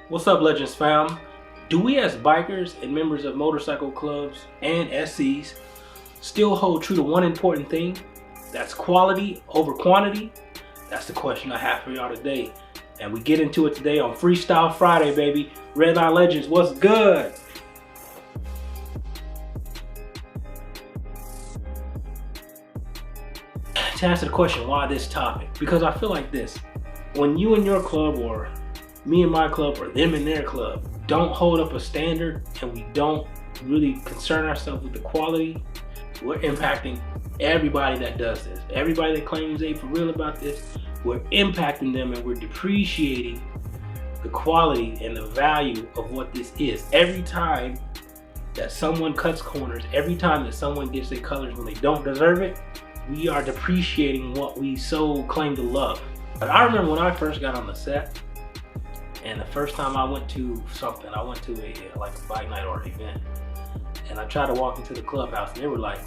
What's up, Legendz fam? Do we as bikers and members of motorcycle clubs and SCs still hold true to one important thing? That's quality over quantity? That's the question I have for y'all today. And we get into it today on Freestyle Friday, baby. Redline Legendz, what's good? To answer the question, why this topic? Because I feel like this. When you and your club, or me and my club, or them and their club, don't hold up a standard and we don't really concern ourselves with the quality, we're impacting everybody that does this. Everybody that claims they for real about this, we're impacting them and we're depreciating the quality and the value of what this is. Every time that someone cuts corners, every time that someone gets their colors when they don't deserve it, we are depreciating what we so claim to love. But I remember when I first got on the set, and the first time I went to something, I went to a bike night or an event, and I tried to walk into the clubhouse and they were like,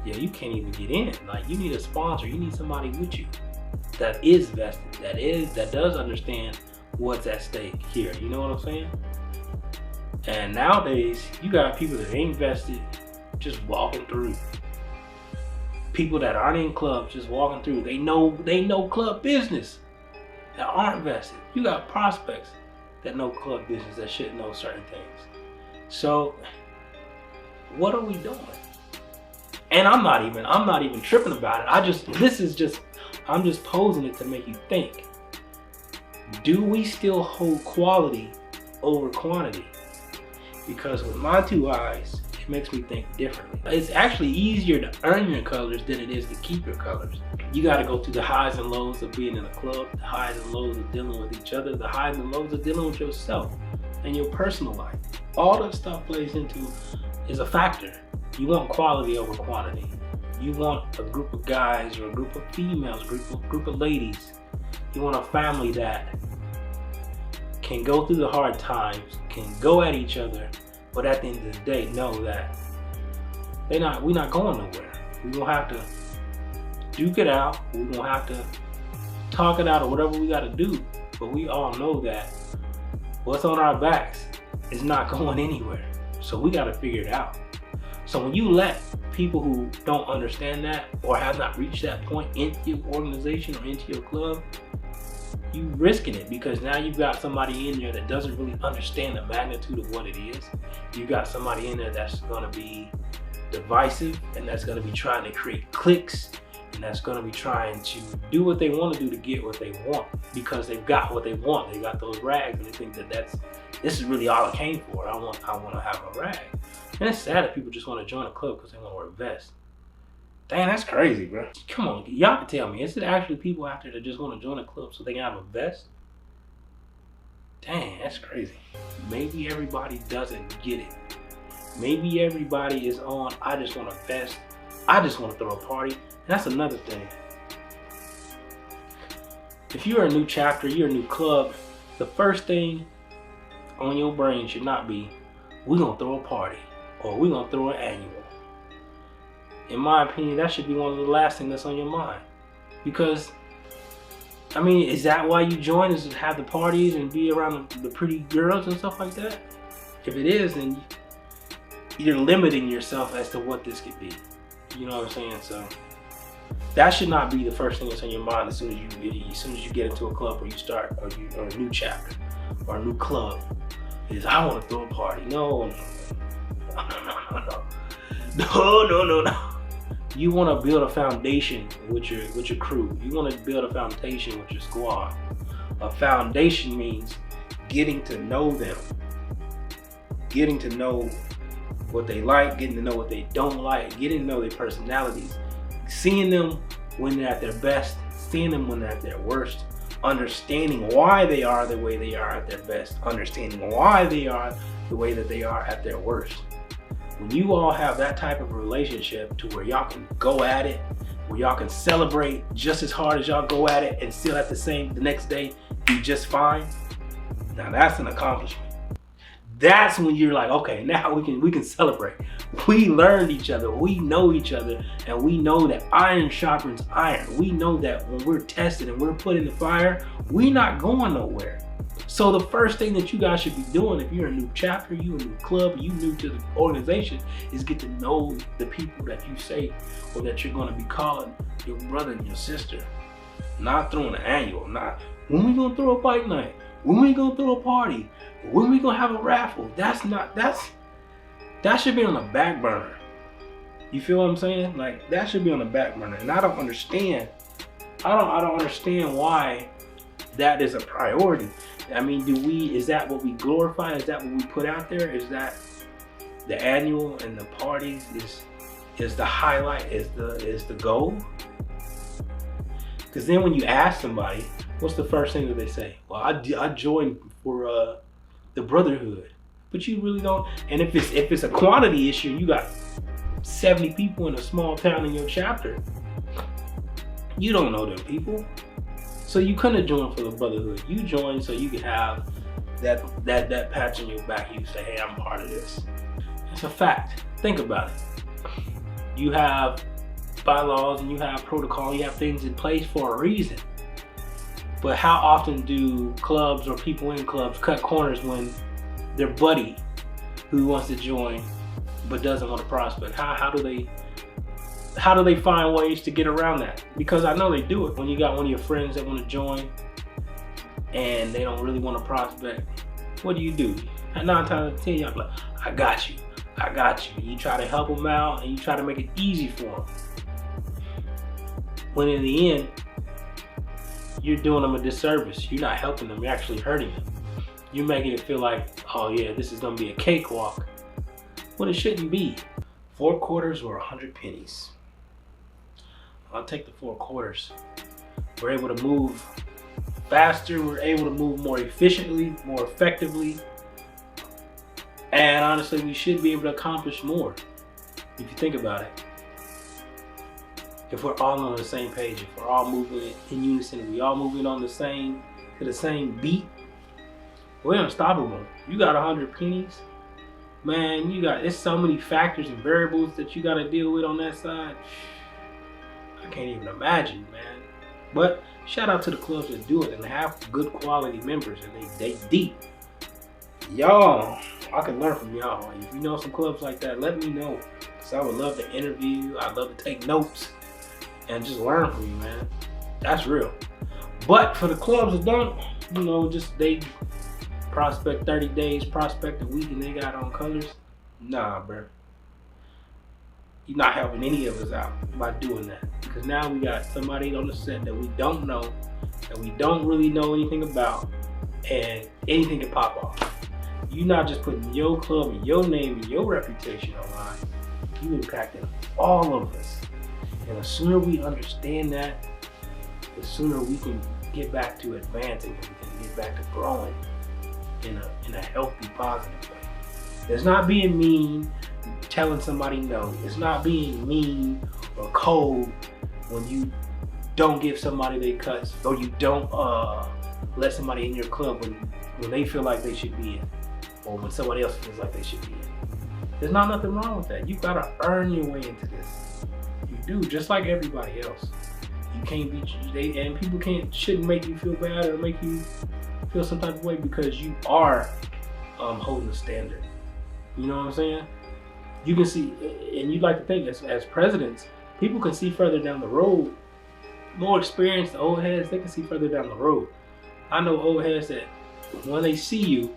yeah, you can't even get in. Like, you need a sponsor, you need somebody with you that is vested, that does understand what's at stake here. You know what I'm saying? And nowadays, you got people that ain't vested just walking through. People that aren't in clubs just walking through. They know club business that aren't vested. You got prospects that know club business that shouldn't know certain things. So what are we doing? And I'm not even tripping about it. I'm just posing it to make you think. Do we still hold quality over quantity? Because with my two eyes, it makes me think differently. It's actually easier to earn your colors than it is to keep your colors. You got to go through the highs and lows of being in a club, the highs and lows of dealing with each other, the highs and lows of dealing with yourself and your personal life. All that stuff plays into is a factor. You want quality over quantity. You want a group of guys or a group of females, group of ladies. You want a family that can go through the hard times, can go at each other, but at the end of the day, know that we're not going nowhere. We're gonna have to duke it out. We're gonna have to talk it out or whatever we gotta do. But we all know that what's on our backs is not going anywhere. So we gotta figure it out. So when you let people who don't understand that or have not reached that point into your organization or into your club, you risking it, because now you've got somebody in there that doesn't really understand the magnitude of what it is. You've got somebody in there that's gonna be divisive, and that's gonna be trying to create cliques, and that's gonna be trying to do what they wanna do to get what they want, because they've got what they want. They got those rags and they think that this is really all I came for. I wanna have a rag. And it's sad that people just wanna join a club because they wanna wear a vest. Dang, that's crazy, bro. Come on, y'all can tell me, is it actually people out there that just want to join a club so they can have a vest? Dang, that's crazy. Maybe everybody doesn't get it. Maybe everybody is on, I just want a vest, I just want to throw a party. And that's another thing. If you're a new chapter, you're a new club, the first thing on your brain should not be, we're going to throw a party or we're going to throw an annual. In my opinion, that should be one of the last things that's on your mind. Because, I mean, is that why you join, is to have the parties and be around the pretty girls and stuff like that? If it is, then you're limiting yourself as to what this could be. You know what I'm saying? So that should not be the first thing that's on your mind as soon as you get into a club or you start or a new chapter or a new club. Is I want to throw a party. No. You want to build a foundation with your crew. You want to build a foundation with your squad. A foundation means getting to know them, getting to know what they like, getting to know what they don't like, getting to know their personalities, seeing them when they're at their best, seeing them when they're at their worst, understanding why they are the way they are at their best, understanding why they are the way that they are at their worst. When you all have that type of relationship to where y'all can go at it, where y'all can celebrate just as hard as y'all go at it and still at the next day be just fine, now that's an accomplishment. That's when you're like, okay, now we can celebrate. We learned each other, we know each other, and we know that iron sharpens iron. We know that when we're tested and we're put in the fire, we're not going nowhere. So the first thing that you guys should be doing, if you're a new chapter, you a new club, you new to the organization, is get to know the people that you say or that you're going to be calling your brother and your sister. Not throwing an annual, not when we gonna throw a bike night, when we gonna throw a party, when we gonna have a raffle. That should be on the back burner. You feel what I'm saying? Like, that should be on the back burner. And I don't understand why that is a priority. I mean, is that what we glorify? Is that what we put out there? Is that the annual and the parties is the highlight, is the goal? Because then when you ask somebody, what's the first thing that they say? Well, I joined for the brotherhood. But you really don't. And if it's a quantity issue, you got 70 people in a small town in your chapter, you don't know them people. So you couldn't have joined for the brotherhood. You joined so you could have that patch on your back. You say, hey, I'm part of this. It's a fact. Think about it. You have bylaws and you have protocol, you have things in place for a reason. But how often do clubs or people in clubs cut corners when their buddy who wants to join but doesn't want to prospect? How do they find ways to get around that? Because I know they do it. When you got one of your friends that want to join and they don't really want to prospect, what do? 9 times out of 10, y'all be like, I got you. You try to help them out and you try to make it easy for them. When in the end, you're doing them a disservice. You're not helping them, you're actually hurting them. You're making it feel like, oh yeah, this is gonna be a cakewalk. When it shouldn't be. 4 quarters or 100 pennies. I'll take the 4 quarters. We're able to move faster, we're able to move more efficiently, more effectively. And honestly, we should be able to accomplish more, if you think about it. If we're all on the same page, if we're all moving in unison, we all moving on to the same beat, we're unstoppable. You got 100 pennies, man, it's so many factors and variables that you got to deal with on that side. I can't even imagine, man. But shout out to the clubs that do it and have good quality members, and they deep. Y'all, I can learn from y'all. If you know some clubs like that, let me know. Because I would love to interview, I'd love to take notes and just learn from you, man. That's real. But for the clubs that don't, just they prospect 30 days, prospect a week, and they got on colors. Nah, bro. You're not helping any of us out by doing that. Because now we got somebody on the set that we don't know, that we don't really know anything about, and anything can pop off. You're not just putting your club and your name and your reputation online. You impacting all of us. And the sooner we understand that, the sooner we can get back to advancing, and we can get back to growing in a healthy, positive way. It's not being mean, telling somebody no. It's not being mean or cold when you don't give somebody their cuts, or you don't let somebody in your club when they feel like they should be in, or when somebody else feels like they should be in. There's not nothing wrong with that. You gotta earn your way into this. You do, just like everybody else. You can't be, and people shouldn't make you feel bad or make you feel some type of way because you are holding the standard. You know what I'm saying? You can see, and you like to think as presidents, people can see further down the road. More experienced old heads, they can see further down the road. I know old heads that when they see you,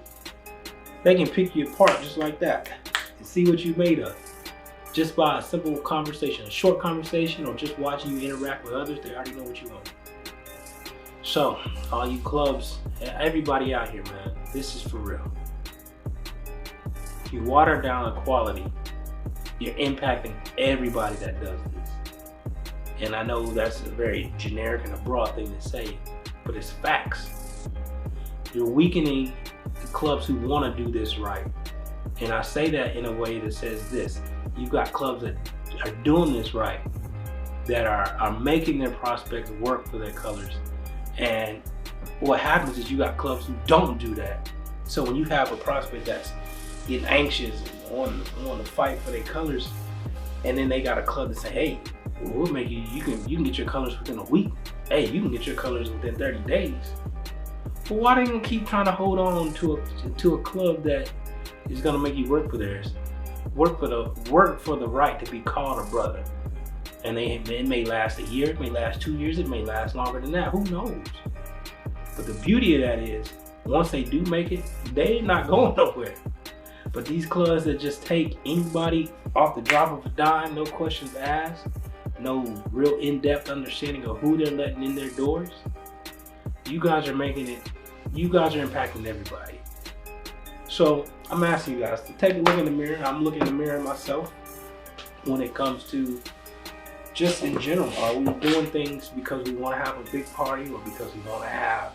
they can pick you apart just like that and see what you made of. Just by a simple conversation, a short conversation, or just watching you interact with others, they already know what you want. So, all you clubs, everybody out here, man, this is for real. If you water down the quality, you're impacting everybody that does this. And I know that's a very generic and a broad thing to say, but it's facts. You're weakening the clubs who want to do this right. And I say that in a way that says this. You've got clubs that are doing this right, that are making their prospects work for their colors. And what happens is you got clubs who don't do that. So when you have a prospect that's getting anxious and want to fight for their colors, and then they got a club that say, hey, we'll make you can get your colors within a week. Hey, you can get your colors within 30 days. But why they gonna keep trying to hold on to a club that is gonna make you work for theirs? Work for the right to be called a brother. And it may last a year, it may last 2 years, it may last longer than that. Who knows? But the beauty of that is, once they do make it, they not going nowhere. But these clubs that just take anybody off the drop of a dime, no questions asked, no real in-depth understanding of who they're letting in their doors, you guys are making it, you guys are impacting everybody. So I'm asking you guys to take a look in the mirror. I'm looking in the mirror myself when it comes to just in general. Are we doing things because we want to have a big party, or because we want to have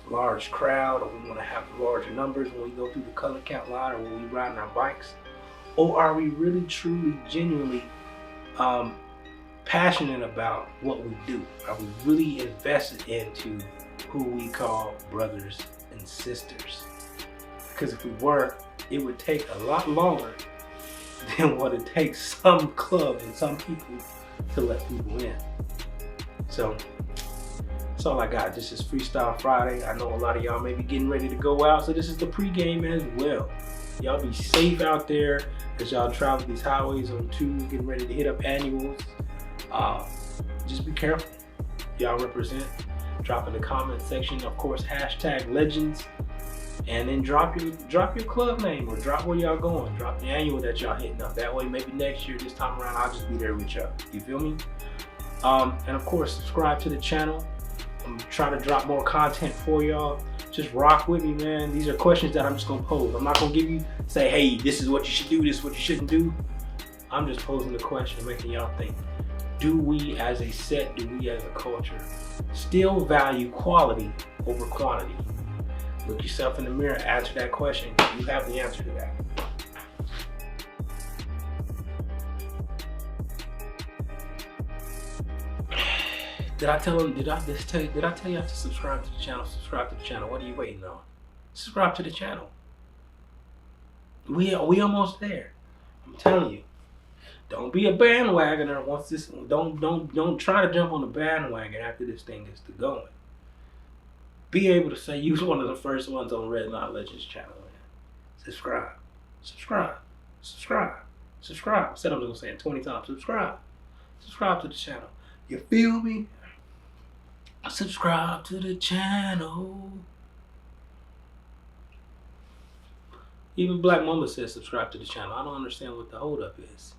a large crowd, or we want to have larger numbers when we go through the color count line, or when we ride on our bikes? Or are we really, truly, genuinely passionate about what we do? Are we really invested into who we call brothers and sisters? Because if we were, it would take a lot longer than what it takes some clubs and some people to let people in. So that's all I got. This is Freestyle Friday. I know a lot of y'all may be getting ready to go out, so this is the pregame as well. Y'all be safe out there as y'all travel these highways on twos, getting ready to hit up annuals. Just be careful. Y'all represent. Drop in the comment section, of course, hashtag Legendz, and then drop your club name, or drop where y'all going. Drop the annual that y'all hitting up. That way, maybe next year, this time around, I'll just be there with y'all. You feel me? And of course, subscribe to the channel. I'm trying to drop more content for y'all. Just rock with me, man. These are questions that I'm just gonna pose. I'm not gonna say, hey, this is what you should do, this is what you shouldn't do. I'm just posing the question, making y'all think. Do we as a set, do we as a culture still value quality over quantity? Look yourself in the mirror, answer that question. You have the answer to that. Did I tell you to subscribe to the channel? Subscribe to the channel. What are you waiting on? Subscribe to the channel. We almost there. I'm telling you. Don't be a bandwagoner once this. Don't try to jump on the bandwagon after this thing gets to going. Be able to say you was one of the first ones on Redline Legendz channel. Subscribe, subscribe, subscribe, subscribe. I said I was gonna say it 20 times. Subscribe, subscribe to the channel. You feel me? Subscribe to the channel. Even Black Mama says subscribe to the channel. I don't understand what the hold up is.